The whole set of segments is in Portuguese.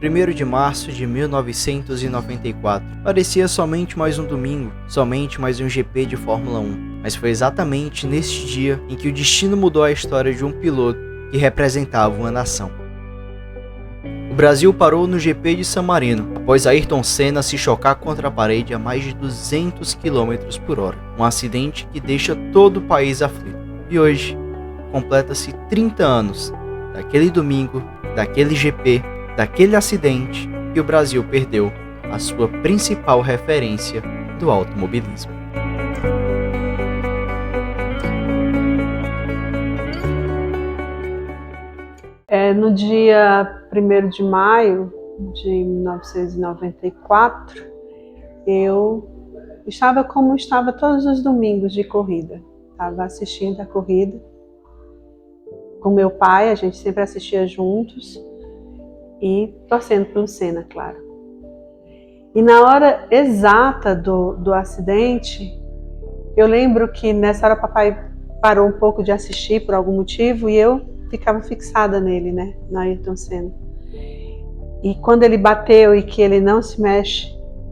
1º de março de 1994. Parecia somente mais um domingo, somente mais um GP de Fórmula 1. Mas foi exatamente neste dia em que o destino mudou a história de um piloto que representava uma nação. O Brasil parou no GP de San Marino, após Ayrton Senna se chocar contra a parede a mais de 200 km por hora. Um acidente que deixa todo o país aflito. E hoje, completa-se 30 anos daquele domingo, daquele GP, daquele acidente que o Brasil perdeu a sua principal referência do automobilismo. No dia 1º de maio de 1994, eu estava como estava todos os domingos de corrida. Estava assistindo a corrida com meu pai, a gente sempre assistia juntos e torcendo pelo Senna, claro. E na hora exata do acidente, eu lembro que nessa hora papai parou um pouco de assistir por algum motivo e eu ficava fixada nele, né, na Ayrton Senna. E quando ele bateu e que ele não se mexe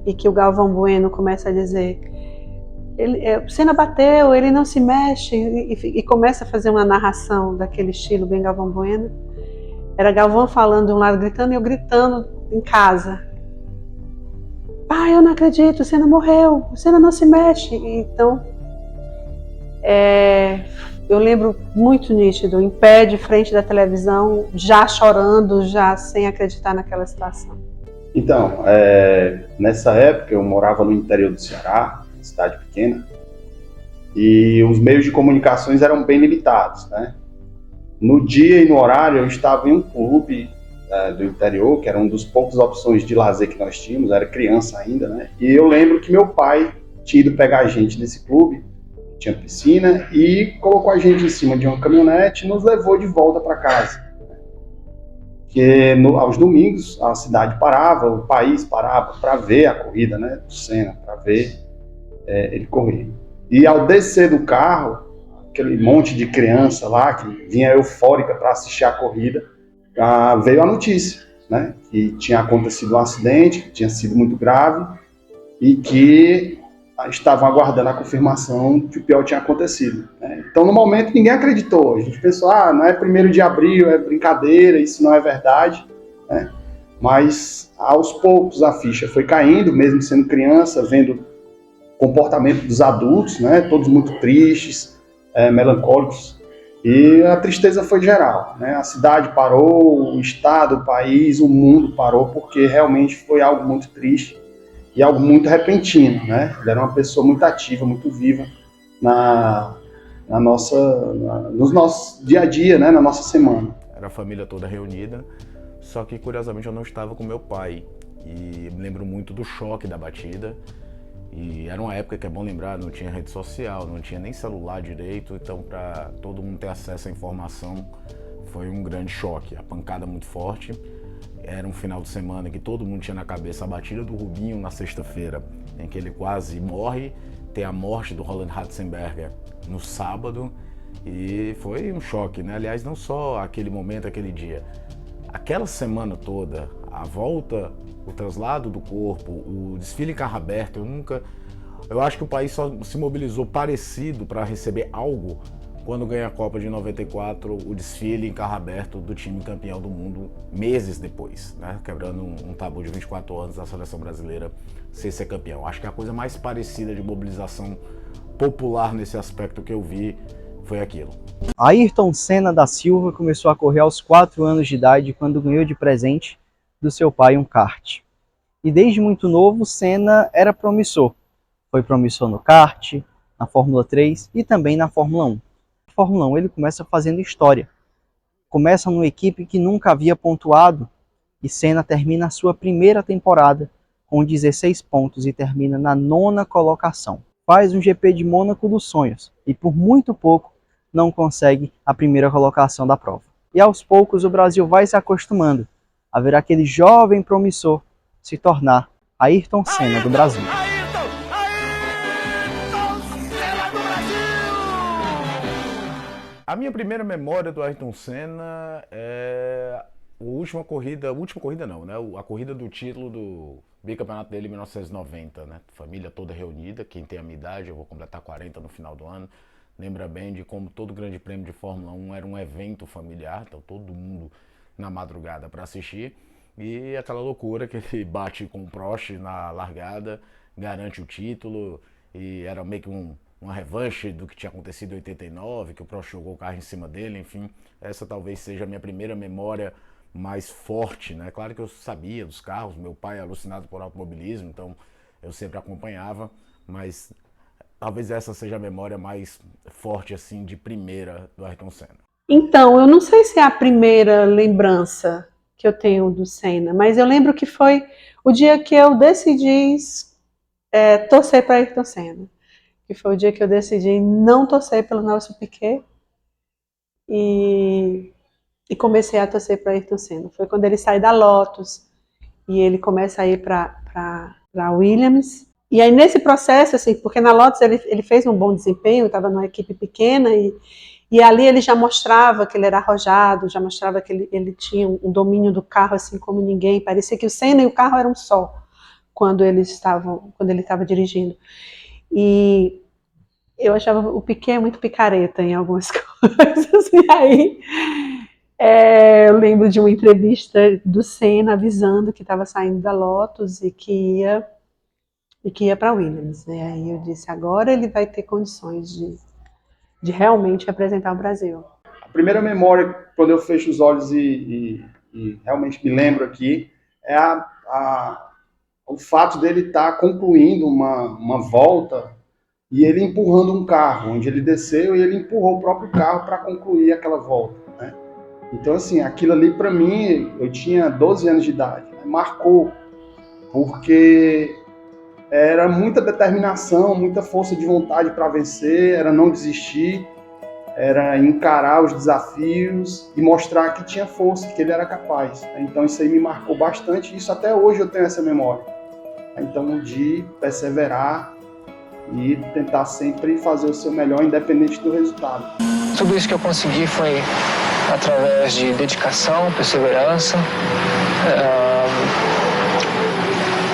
e que o Galvão Bueno começa a dizer o Senna bateu, ele não se mexe e começa a fazer uma narração daquele estilo bem Galvão Bueno. Era Galvão falando de um lado gritando e eu gritando em casa. Pai, eu não acredito, o Senna morreu, o Senna não se mexe. Então, eu lembro muito nítido, em pé de frente da televisão, já chorando, já sem acreditar naquela situação. Então, nessa época eu morava no interior do Ceará, cidade pequena, e os meios de comunicações eram bem limitados, né? No dia e no horário eu estava em um clube do interior, que era uma das poucas opções de lazer que nós tínhamos, era criança ainda, né? E eu lembro que meu pai tinha ido pegar a gente nesse clube, tinha piscina, e colocou a gente em cima de uma caminhonete e nos levou de volta para casa. Porque aos domingos a cidade parava, o país parava para ver a corrida, né, do Senna, para ver ele correr. E ao descer do carro, aquele monte de criança lá que vinha eufórica para assistir a corrida, veio a notícia, né, que tinha acontecido um acidente, que tinha sido muito grave e que estavam aguardando a confirmação de que o pior tinha acontecido, né? Então, no momento, ninguém acreditou. A gente pensou, não é 1º de abril, é brincadeira, isso não é verdade, né? Mas, aos poucos, a ficha foi caindo, mesmo sendo criança, vendo o comportamento dos adultos, né? Todos muito tristes, melancólicos, e a tristeza foi geral, né? A cidade parou, o estado, o país, o mundo parou, porque realmente foi algo muito triste e algo muito repentino, né? Ele era uma pessoa muito ativa, muito viva no nosso dia a dia, né? Na nossa semana. Era a família toda reunida, só que curiosamente eu não estava com meu pai. E me lembro muito do choque da batida. E era uma época que é bom lembrar, não tinha rede social, não tinha nem celular direito, então para todo mundo ter acesso à informação foi um grande choque, a pancada muito forte. Era um final de semana que todo mundo tinha na cabeça a batida do Rubinho na sexta-feira, em que ele quase morre, tem a morte do Roland Ratzenberger no sábado, e foi um choque, né? Aliás, não só aquele momento, aquele dia. Aquela semana toda, a volta, o traslado do corpo, o desfile em carro aberto, eu acho que o país só se mobilizou parecido para receber algo quando ganha a Copa de 94, o desfile em carro aberto do time campeão do mundo, meses depois, né? Quebrando um tabu de 24 anos da seleção brasileira ser campeão. Acho que a coisa mais parecida de mobilização popular nesse aspecto que eu vi foi aquilo. Ayrton Senna da Silva começou a correr aos 4 anos de idade quando ganhou de presente do seu pai um kart. E desde muito novo, Senna era promissor. Foi promissor no kart, na Fórmula 3 e também na Fórmula 1. Na Fórmula 1 ele começa fazendo história. Começa numa equipe que nunca havia pontuado e Senna termina a sua primeira temporada com 16 pontos e termina na 9ª colocação. Faz um GP de Mônaco dos sonhos e por muito pouco não consegue a primeira colocação da prova. E aos poucos o Brasil vai se acostumando a ver aquele jovem promissor se tornar Ayrton Senna do Brasil. A minha primeira memória do Ayrton Senna é última corrida não, né? A corrida do título do bicampeonato dele em 1990, né? Família toda reunida, quem tem a minha idade, eu vou completar 40 no final do ano. Lembra bem de como todo grande prêmio de Fórmula 1 era um evento familiar, então todo mundo na madrugada para assistir. E aquela loucura que ele bate com o Prost na largada, garante o título, e era meio que uma revanche do que tinha acontecido em 89, que o Prost jogou o carro em cima dele, enfim. Essa talvez seja a minha primeira memória mais forte, né? Claro que eu sabia dos carros, meu pai é alucinado por automobilismo, então eu sempre acompanhava, mas talvez essa seja a memória mais forte, assim, de primeira do Ayrton Senna. Então, eu não sei se é a primeira lembrança que eu tenho do Senna, mas eu lembro que foi o dia que eu decidi torcer para Ayrton Senna. Que foi o dia que eu decidi não torcer pelo Nelson Piquet e comecei a torcer para Ayrton Senna. Foi quando ele sai da Lotus e ele começa a ir para Williams. E aí nesse processo, assim, porque na Lotus ele fez um bom desempenho, estava numa equipe pequena e ali ele já mostrava que ele era arrojado, já mostrava que ele tinha um domínio do carro assim como ninguém. Parecia que o Senna e o carro eram só quando ele estava dirigindo. E eu achava o Piquet muito picareta em algumas coisas. E aí eu lembro de uma entrevista do Senna avisando que estava saindo da Lotus e que ia para Williams. E aí eu disse, agora ele vai ter condições de realmente representar o Brasil. A primeira memória, quando eu fecho os olhos e realmente me lembro aqui, é o fato dele estar concluindo uma volta e ele empurrando um carro, onde ele desceu e ele empurrou o próprio carro para concluir aquela volta, né? Então, assim, aquilo ali para mim, eu tinha 12 anos de idade, né? Marcou, porque era muita determinação, muita força de vontade para vencer, era não desistir, era encarar os desafios e mostrar que tinha força, que ele era capaz. Então isso aí me marcou bastante, e isso até hoje eu tenho essa memória. Então, de perseverar e tentar sempre fazer o seu melhor, independente do resultado. Tudo isso que eu consegui foi através de dedicação, perseverança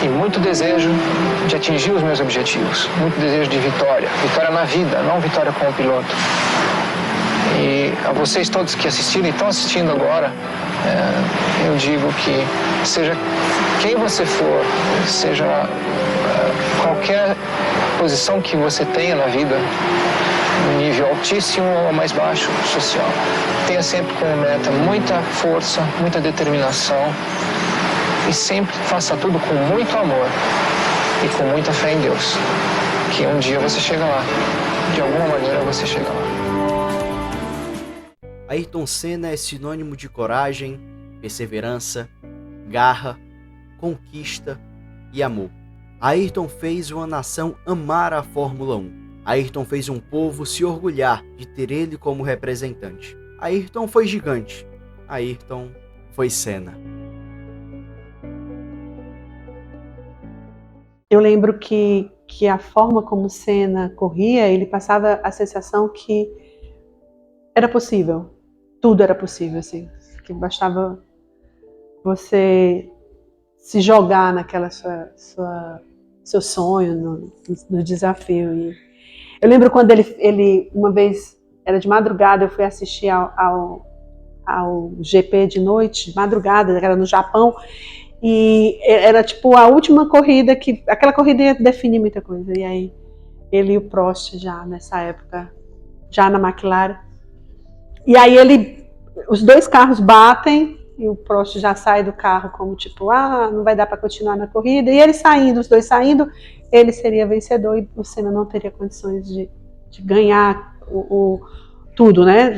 e muito desejo de atingir os meus objetivos, muito desejo de vitória na vida, não vitória como piloto. E a vocês todos que assistiram e estão assistindo agora, eu digo que seja quem você for, seja qualquer posição que você tenha na vida, no nível altíssimo ou mais baixo social, tenha sempre como meta muita força, muita determinação e sempre faça tudo com muito amor e com muita fé em Deus, que um dia você chega lá, de alguma maneira você chega lá. Ayrton Senna é sinônimo de coragem, perseverança, garra, conquista e amor. Ayrton fez uma nação amar a Fórmula 1. Ayrton fez um povo se orgulhar de ter ele como representante. Ayrton foi gigante. Ayrton foi Senna. Eu lembro que a forma como Senna corria, ele passava a sensação que era possível. Tudo era possível, assim. Que bastava você se jogar naquela seu sonho, no desafio. E eu lembro quando ele uma vez, era de madrugada, eu fui assistir ao GP de noite, madrugada, era no Japão, e era tipo a última corrida, aquela corrida ia definir muita coisa. E aí ele e o Prost já nessa época, já na McLaren. E aí os dois carros batem, e o Prost já sai do carro como tipo, não vai dar para continuar na corrida. E os dois saindo, ele seria vencedor e o Senna não teria condições de ganhar tudo, né?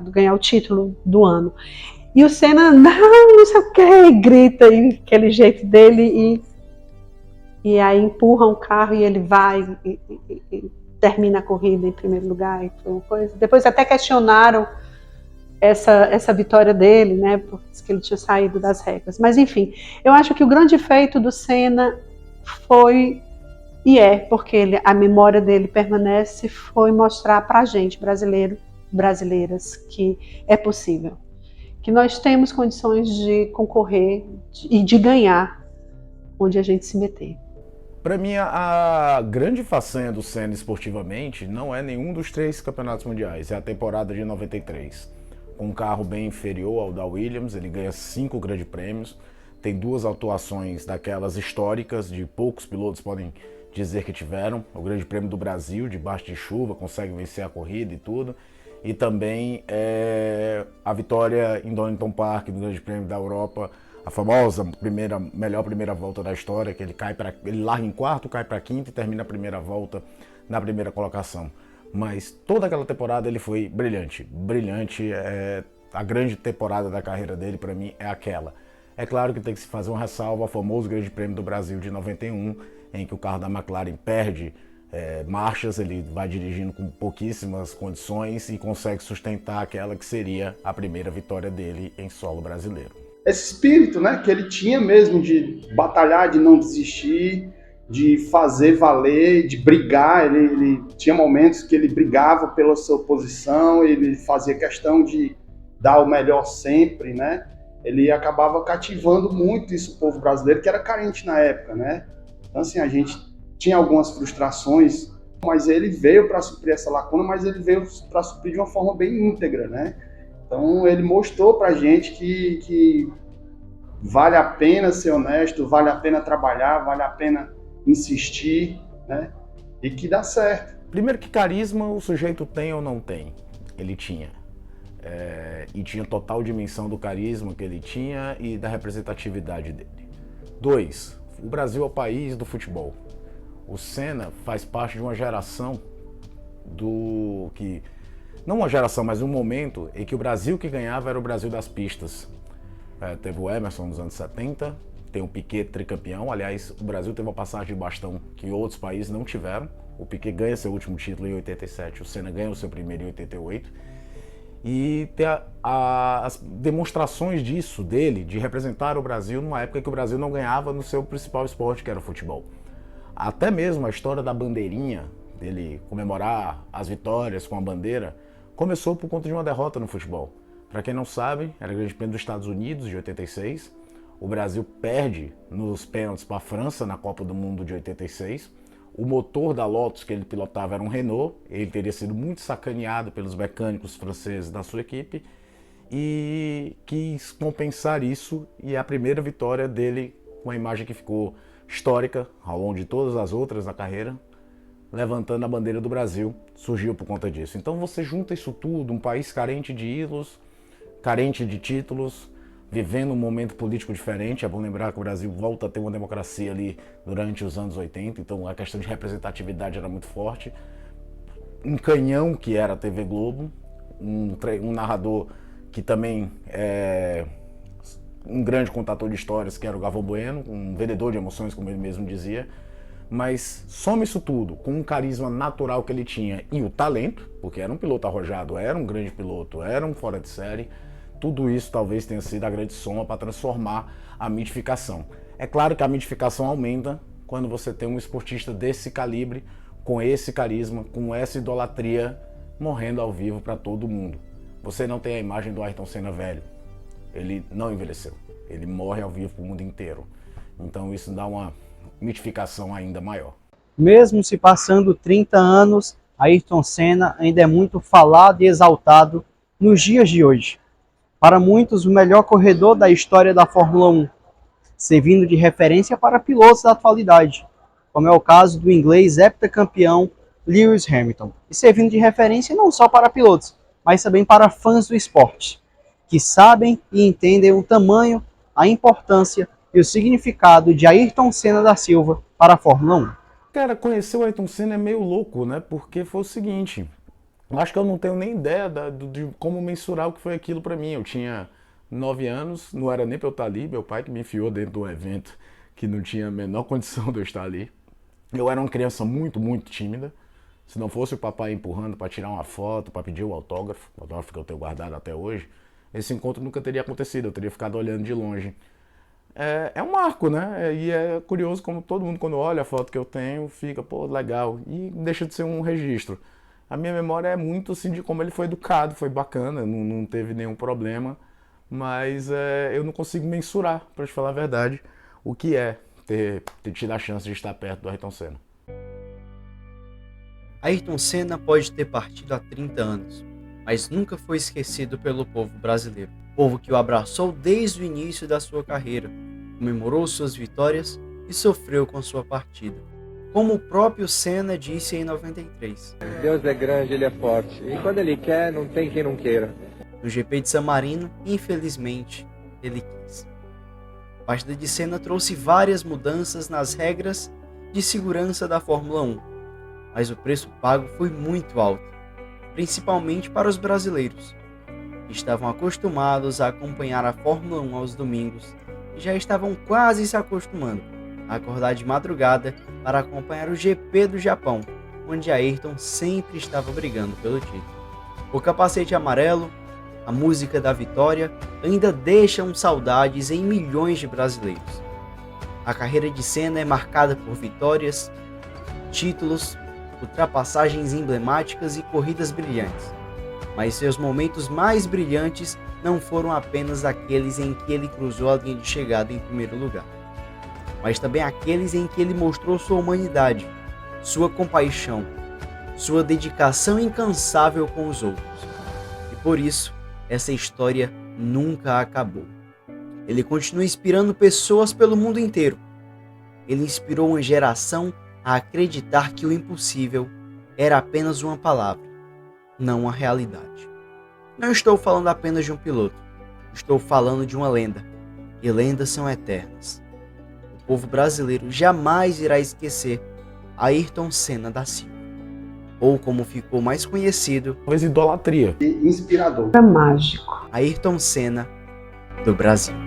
Ganhar o título do ano. E o Senna, não sei o que, grita, e aquele jeito dele, e aí empurra um carro e ele vai e termina a corrida em primeiro lugar. E foi uma coisa. Depois até questionaram essa vitória dele, né, porque ele tinha saído das regras. Mas enfim, eu acho que o grande feito do Senna foi, porque a memória dele permanece, foi mostrar pra gente, brasileiras, que é possível. que nós temos condições de concorrer e de ganhar onde a gente se meter. Para mim, a grande façanha do Senna esportivamente não é nenhum dos 3 campeonatos mundiais, é a temporada de 93. Com um carro bem inferior ao da Williams, ele ganha 5 grandes prêmios, tem 2 atuações daquelas históricas, de poucos pilotos podem dizer que tiveram, o Grande Prêmio do Brasil, debaixo de chuva, consegue vencer a corrida e tudo, e também a vitória em Donington Park, no Grande Prêmio da Europa, a famosa melhor primeira volta da história, que ele larga em quarto, cai para quinto e termina a primeira volta na primeira colocação. Mas toda aquela temporada ele foi brilhante, a grande temporada da carreira dele para mim é aquela. É claro que tem que se fazer uma ressalva ao famoso Grande Prêmio do Brasil de 91, em que o carro da McLaren perde marchas, ele vai dirigindo com pouquíssimas condições e consegue sustentar aquela que seria a primeira vitória dele em solo brasileiro. Esse espírito, né, que ele tinha mesmo de batalhar, de não desistir, de fazer valer, de brigar. Ele tinha momentos que ele brigava pela sua posição, ele fazia questão de dar o melhor sempre, né? Ele acabava cativando muito isso o povo brasileiro, que era carente na época, né? Então, assim, a gente tinha algumas frustrações, mas ele veio para suprir essa lacuna, mas ele veio para suprir de uma forma bem íntegra, né? Então ele mostrou pra gente que vale a pena ser honesto, vale a pena trabalhar, vale a pena insistir, né? E que dá certo. Primeiro que carisma o sujeito tem ou não tem? Ele tinha. E tinha total dimensão do carisma que ele tinha e da representatividade dele. 2. O Brasil é o país do futebol. O Senna faz parte de uma geração não uma geração, mas um momento em que o Brasil que ganhava era o Brasil das pistas. Teve o Emerson nos anos 70, tem o Piquet tricampeão, aliás, o Brasil teve uma passagem de bastão que outros países não tiveram. O Piquet ganha seu último título em 87, o Senna ganha o seu primeiro em 88. E tem as demonstrações disso, dele, de representar o Brasil numa época que o Brasil não ganhava no seu principal esporte, que era o futebol. Até mesmo a história da bandeirinha, dele comemorar as vitórias com a bandeira, começou por conta de uma derrota no futebol. Para quem não sabe, era o Grande Prêmio dos Estados Unidos de 86. O Brasil perde nos pênaltis para a França na Copa do Mundo de 86. O motor da Lotus que ele pilotava era um Renault. Ele teria sido muito sacaneado pelos mecânicos franceses da sua equipe e quis compensar isso, e a primeira vitória dele, com a imagem que ficou histórica ao longo de todas as outras na carreira, levantando a bandeira do Brasil, surgiu por conta disso. Então você junta isso tudo, um país carente de ídolos, carente de títulos, vivendo um momento político diferente. É bom lembrar que o Brasil volta a ter uma democracia ali durante os anos 80, então a questão de representatividade era muito forte. Um canhão que era a TV Globo, um narrador que também é um grande contador de histórias, que era o Galvão Bueno, um vendedor de emoções, como ele mesmo dizia. Mas soma isso tudo com um carisma natural que ele tinha e o talento, porque era um piloto arrojado, era um grande piloto, era um fora de série. Tudo isso talvez tenha sido a grande soma para transformar a mitificação. É claro que a mitificação aumenta quando você tem um esportista desse calibre, com esse carisma, com essa idolatria, morrendo ao vivo para todo mundo. Você não tem a imagem do Ayrton Senna velho. Ele não envelheceu. Ele morre ao vivo para o mundo inteiro. Então isso dá uma mitificação ainda maior. Mesmo se passando 30 anos, Ayrton Senna ainda é muito falado e exaltado nos dias de hoje. Para muitos, o melhor corredor da história da Fórmula 1, servindo de referência para pilotos da atualidade, como é o caso do inglês heptacampeão Lewis Hamilton, e servindo de referência não só para pilotos, mas também para fãs do esporte, que sabem e entendem o tamanho, a importância e o significado de Ayrton Senna da Silva para a Fórmula 1. Cara, conhecer o Ayrton Senna é meio louco, né? Porque foi o seguinte, eu acho que eu não tenho nem ideia de como mensurar o que foi aquilo para mim. Eu tinha 9 anos, não era nem para eu estar ali, meu pai que me enfiou dentro de um evento que não tinha a menor condição de eu estar ali. Eu era uma criança muito, muito tímida. Se não fosse o papai empurrando para tirar uma foto, para pedir o autógrafo que eu tenho guardado até hoje, esse encontro nunca teria acontecido, eu teria ficado olhando de longe. É um marco, né? E é curioso como todo mundo, quando olha a foto que eu tenho, fica, pô, legal. E deixa de ser um registro. A minha memória é muito assim de como ele foi educado, foi bacana, não teve nenhum problema. mas eu não consigo mensurar, para te falar a verdade, o que é ter tido a chance de estar perto do Ayrton Senna. Ayrton Senna pode ter partido há 30 anos, mas nunca foi esquecido pelo povo brasileiro. Povo que o abraçou desde o início da sua carreira, comemorou suas vitórias e sofreu com sua partida. Como o próprio Senna disse em 93. Deus é grande, Ele é forte. E quando Ele quer, não tem quem não queira. No GP de San Marino, infelizmente, ele quis. A partida de Senna trouxe várias mudanças nas regras de segurança da Fórmula 1, mas o preço pago foi muito alto, principalmente para os brasileiros, que estavam acostumados a acompanhar a Fórmula 1 aos domingos e já estavam quase se acostumando a acordar de madrugada para acompanhar o GP do Japão, onde Ayrton sempre estava brigando pelo título. O capacete amarelo, a música da vitória, ainda deixam saudades em milhões de brasileiros. A carreira de Senna é marcada por vitórias, títulos, ultrapassagens emblemáticas e corridas brilhantes. Mas seus momentos mais brilhantes não foram apenas aqueles em que ele cruzou a linha de chegada em primeiro lugar, mas também aqueles em que ele mostrou sua humanidade, sua compaixão, sua dedicação incansável com os outros. E por isso, essa história nunca acabou. Ele continua inspirando pessoas pelo mundo inteiro. Ele inspirou uma geração a acreditar que o impossível era apenas uma palavra, não uma realidade. Não estou falando apenas de um piloto, estou falando de uma lenda, e lendas são eternas. O povo brasileiro jamais irá esquecer Ayrton Senna da Silva, ou como ficou mais conhecido, Talvez idolatria. E inspirador. Mágico. Ayrton Senna do Brasil.